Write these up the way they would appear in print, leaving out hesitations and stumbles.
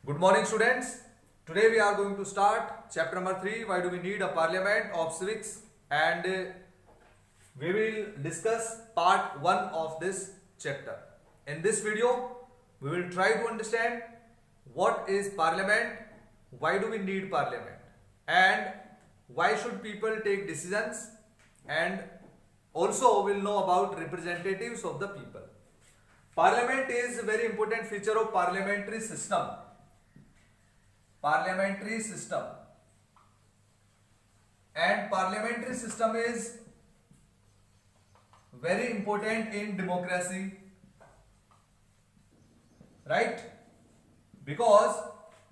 Good morning, students. Today we are going to start chapter number 3. Why do we need a parliament of civics? And we will discuss part 1 of this chapter. In this video, we will try to understand what is parliament, why do we need parliament, and why should people take decisions, and also we will know about representatives of the people. Parliament is a very important feature of parliamentary system. Parliamentary system, and parliamentary system is very important in democracy, right? Because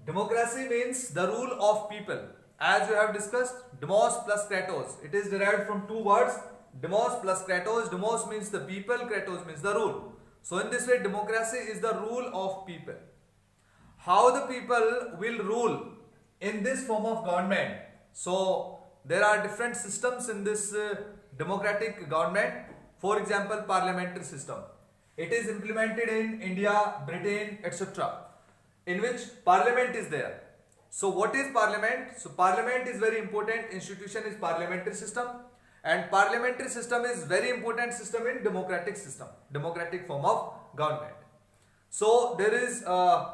democracy means the rule of people. As we have discussed, demos plus kratos, it is derived from two words, demos plus kratos. Demos means the people, kratos means the rule. So in this way, democracy is the rule of people. How the people will rule in this form of government? So there are different systems in this democratic government. For example, parliamentary system. It is implemented in India, Britain, etc., in which parliament is there. So what is parliament? So parliament is very important institution is parliamentary system, and parliamentary system is very important system in democratic system, democratic form of government. So there is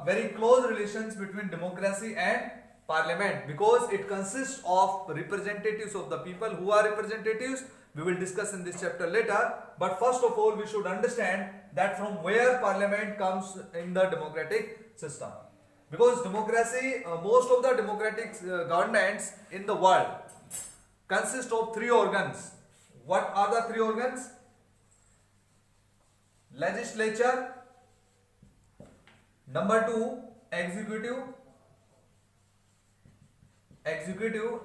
very close relations between democracy and parliament because it consists of representatives of the people. Who are representatives? We will discuss in this chapter later. But first of all, we should understand that from where parliament comes in the democratic system. Because democracy, most of the democratic governments in the world consist of three organs. What are the three organs? Legislature. Number 2, executive,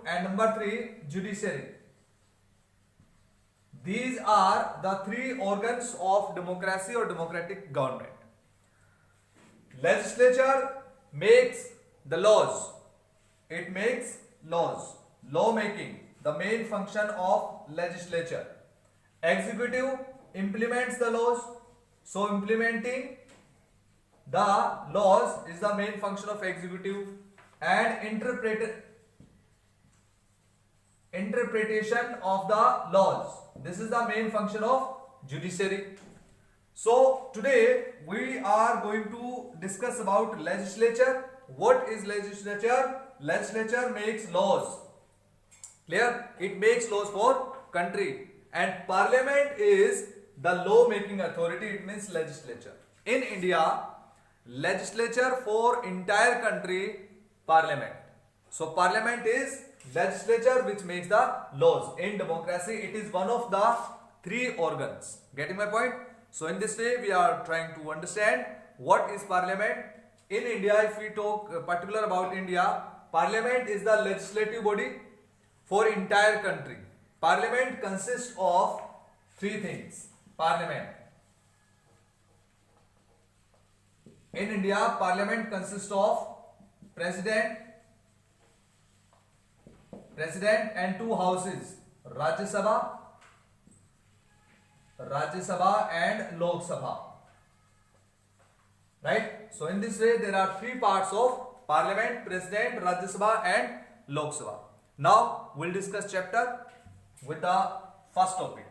and number 3, judiciary. These are the three organs of democracy or democratic government. Legislature makes the laws. It makes laws. Law making, the main function of legislature. Executive implements the laws. So implementing the laws is the main function of executive, and interpretation of the laws, this is the main function of judiciary. So today we are going to discuss about legislature. What is legislature? Legislature makes laws. Clear? It makes laws for country, and parliament is the law making authority. It means legislature. In India, legislature for entire country, parliament. So parliament is legislature which makes the laws. In democracy, it is one of the three organs. Getting my point? So in this way, we are trying to understand what is parliament. In India, if we talk particular about India, parliament is the legislative body for entire country. Parliament consists of three things. Parliament. In India, parliament consists of president and two houses, Rajya Sabha and Lok Sabha. Right? So in this way, there are three parts of parliament, president, Rajya Sabha and Lok Sabha. Now we'll discuss chapter with the first topic.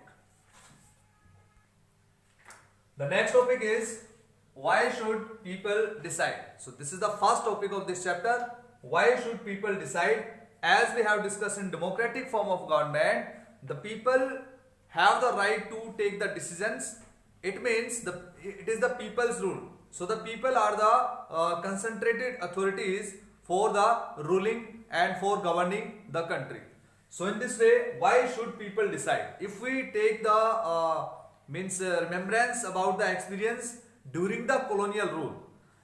The next topic is why should people decide? So this is the first topic of this chapter. Why should people decide? As we have discussed in democratic form of government, the people have the right to take the decisions. It means it is the people's rule. So the people are the concentrated authorities for the ruling and for governing the country. So in this way, why should people decide? If we take the remembrance about the experience during the colonial rule,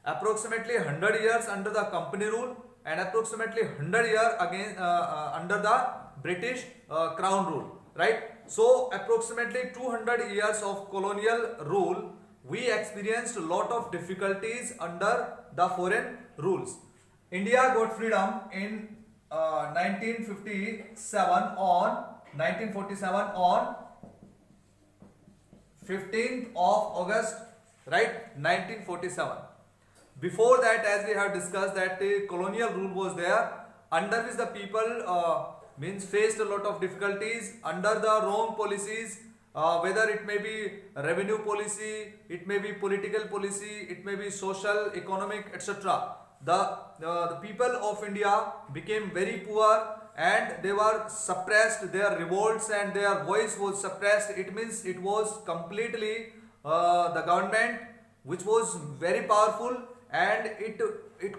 approximately 100 years under the company rule and approximately 100 years again under the British crown rule, right? So approximately 200 years of colonial rule, we experienced a lot of difficulties under the foreign rules. India got freedom in 1947 on 15th of August, right? 1947. Before that, as we have discussed, that colonial rule was there, under which the people means faced a lot of difficulties under the wrong policies, whether it may be revenue policy, it may be political policy, it may be social, economic, etc. The people of India became very poor and they were suppressed, their revolts and their voice was suppressed. It means it was completely the government which was very powerful, and it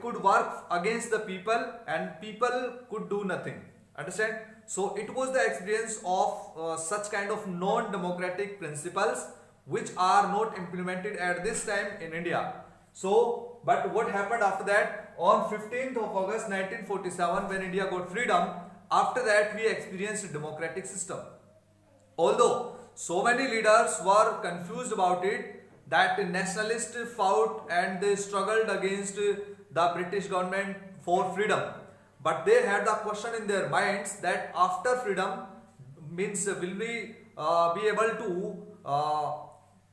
could work against the people and people could do nothing. Understand? So it was the experience of such kind of non-democratic principles which are not implemented at this time in India. So, but what happened after that? On 15th of August 1947, when India got freedom, after that we experienced a democratic system. Although so many leaders were confused about it, that nationalists fought and they struggled against the British government for freedom. But they had the question in their minds that after freedom means will we be able to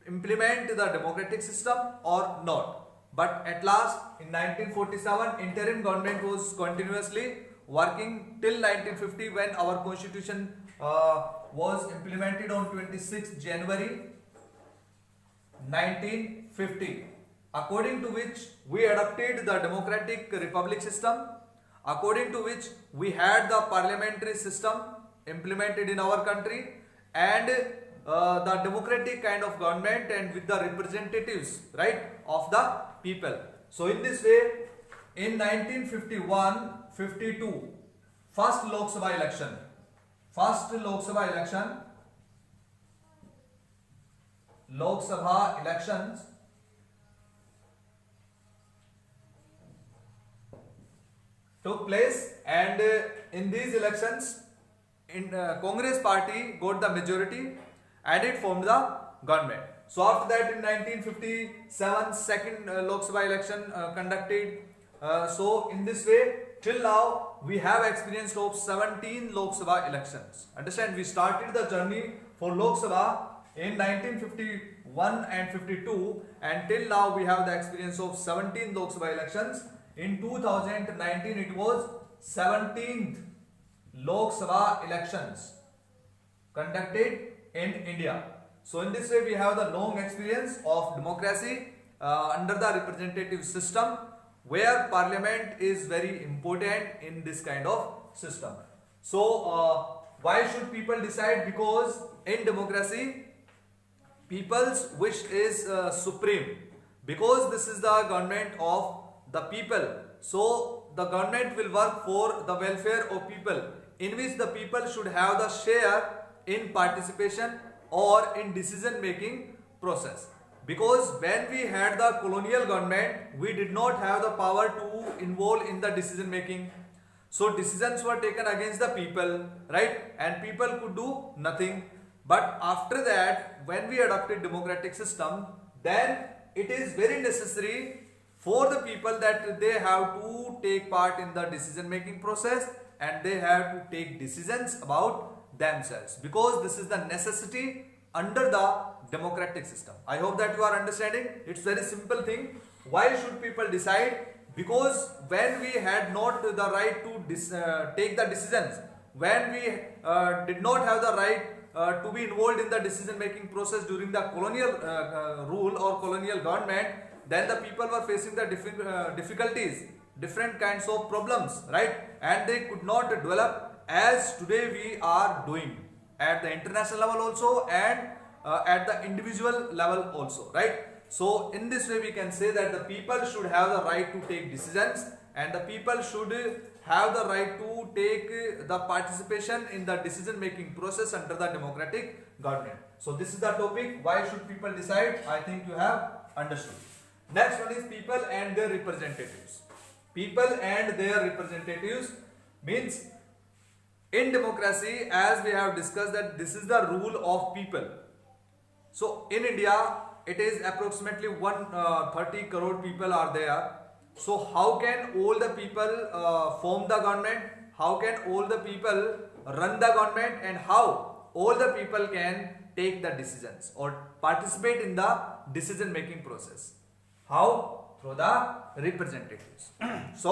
implement the democratic system or not. But at last in 1947 interim government was continuously working till 1950, when our constitution was implemented on 26th January 1950, according to which we adopted the democratic republic system, according to which we had the parliamentary system implemented in our country, and the democratic kind of government and with the representatives, right, of the people. So in this way, in 1951-52, first Lok Sabha election Lok Sabha elections took place, and in these elections Congress party got the majority and it formed the government. So after that in 1957 second Lok Sabha election conducted. So in this way till now we have experienced of 17 Lok Sabha elections. Understand, we started the journey for Lok Sabha in 1951 and 52, and till now we have the experience of 17 Lok Sabha elections. In 2019 it was 17th Lok Sabha elections conducted in India. So in this way we have the long experience of democracy under the representative system, where parliament is very important in this kind of system. So why should people decide? Because in democracy people's wish is supreme, because this is the government of the people. So the government will work for the welfare of people, in which the people should have the share in participation or in decision making process. Because when we had the colonial government, we did not have the power to involve in the decision making. So decisions were taken against the people, right? And people could do nothing. But after that, when we adopted democratic system, then it is very necessary for the people that they have to take part in the decision making process, and they have to take decisions about themselves, because this is the necessity under the democratic system. I hope that you are understanding. It's very simple thing. Why should people decide? Because when we had not the right to take the decisions, when we did not have the right to be involved in the decision making process during the colonial rule or colonial government, then the people were facing the difficulties, different kinds of problems, right? And they could not develop as today we are doing at the international level also, and at the individual level also, right? So in this way we can say that the people should have the right to take decisions, and the people should have the right to take the participation in the decision making process under the democratic government. So this is the topic, why should people decide. I think you have understood. Next one is people and their representatives. People and their representatives means in democracy, as we have discussed, that this is the rule of people. So in India it is approximately 130 crore people are there. So how can all the people form the government? How can all the people run the government? And how all the people can take the decisions or participate in the decision making process? How? Through the representatives. So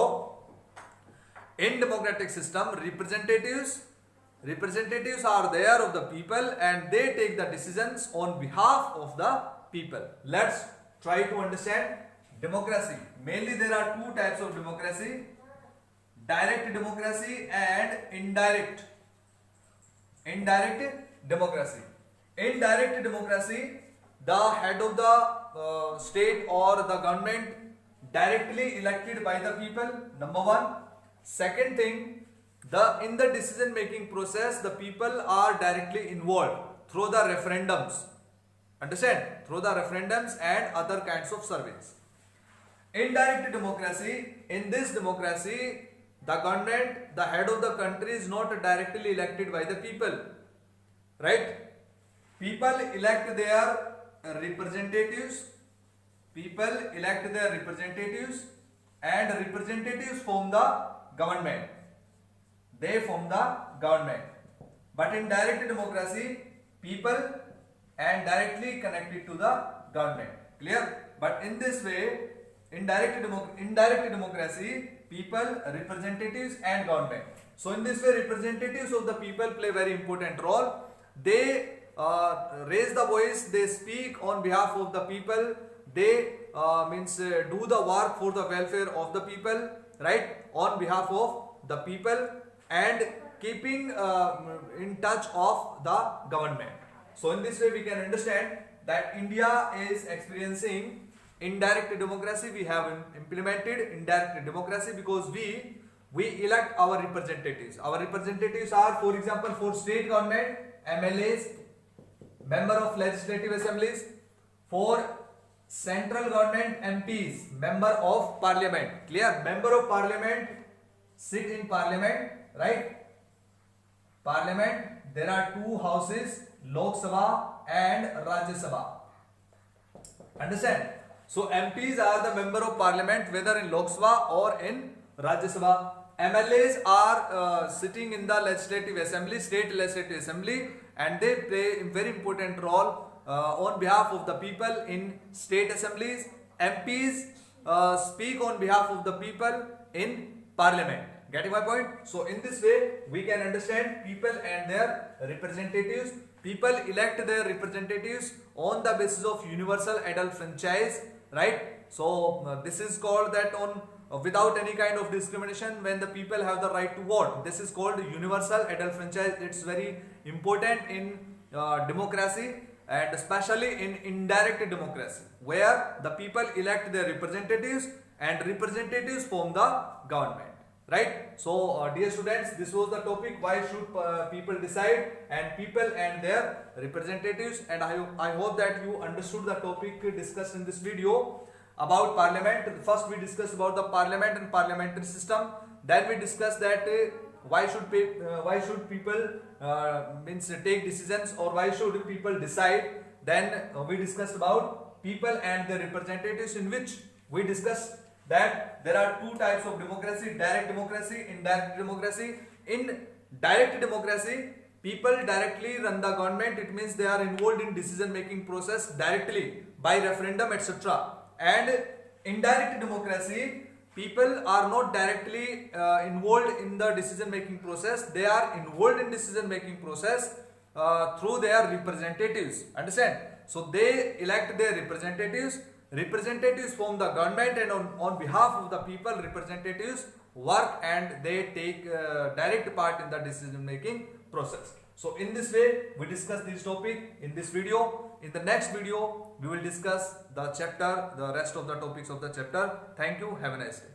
in democratic system, representatives are there of the people and they take the decisions on behalf of the people. Let's try to understand democracy. Mainly there are two types of democracy: direct democracy and indirect democracy. In direct democracy, the head of the state or the government directly elected by the people, number one. Second thing, in the decision making process, the people are directly involved through the referendums. Understand? Through the referendums and other kinds of surveys. Indirect democracy, in this democracy, the government, the head of the country is not directly elected by the people. Right? People elect their representatives. People elect their representatives and representatives form the government. They form the government. But in direct democracy, people and directly connected to the government. Clear? But in this way, indirect democracy, people, representatives and government. So in this way, representatives of the people play very important role. They raise the voice, they speak on behalf of the people, they do the work for the welfare of the people, right, on behalf of the people and keeping in touch of the government. So in this way we can understand that India is experiencing indirect democracy. We have implemented indirect democracy because we elect our representatives. Our representatives are, for example, for state government, MLAs, member of legislative assemblies; for central government, MPs, member of parliament. Clear? Member of parliament sit in parliament, right? Parliament, there are two houses, Lok Sabha and Rajya Sabha. Understand? So MPs are the member of parliament whether in Lok Sabha or in Rajya Sabha. MLAs are sitting in the legislative assembly, state legislative assembly, and they play a very important role on behalf of the people in state assemblies. MPs speak on behalf of the people in parliament. Getting my point? So in this way we can understand people and their representatives. People elect their representatives on the basis of universal adult franchise, right? So this is called that on without any kind of discrimination, when the people have the right to vote. This is called universal adult franchise. It's very important in democracy, and especially in indirect democracy, where the people elect their representatives and representatives form the government. Right? So dear students, this was the topic, why should people decide, and people and their representatives, and I hope that you understood the topic discussed in this video about parliament. First we discussed about the parliament and parliamentary system. Then we discussed that why should people take decisions, or why should people decide. Then we discussed about people and their representatives, in which we discussed that there are two types of democracy: direct democracy, indirect democracy. In direct democracy, people directly run the government. It means they are involved in decision making process directly by referendum, etc. And indirect democracy, people are not directly involved in the decision making process. They are involved in decision making process through their representatives. Understand? So they elect their representatives. Representatives form the government, and on behalf of the people, representatives work and they take direct part in the decision making process. So in this way we discuss this topic in this video. In the next video we will discuss the chapter, the rest of the topics of the chapter. Thank you. Have a nice day.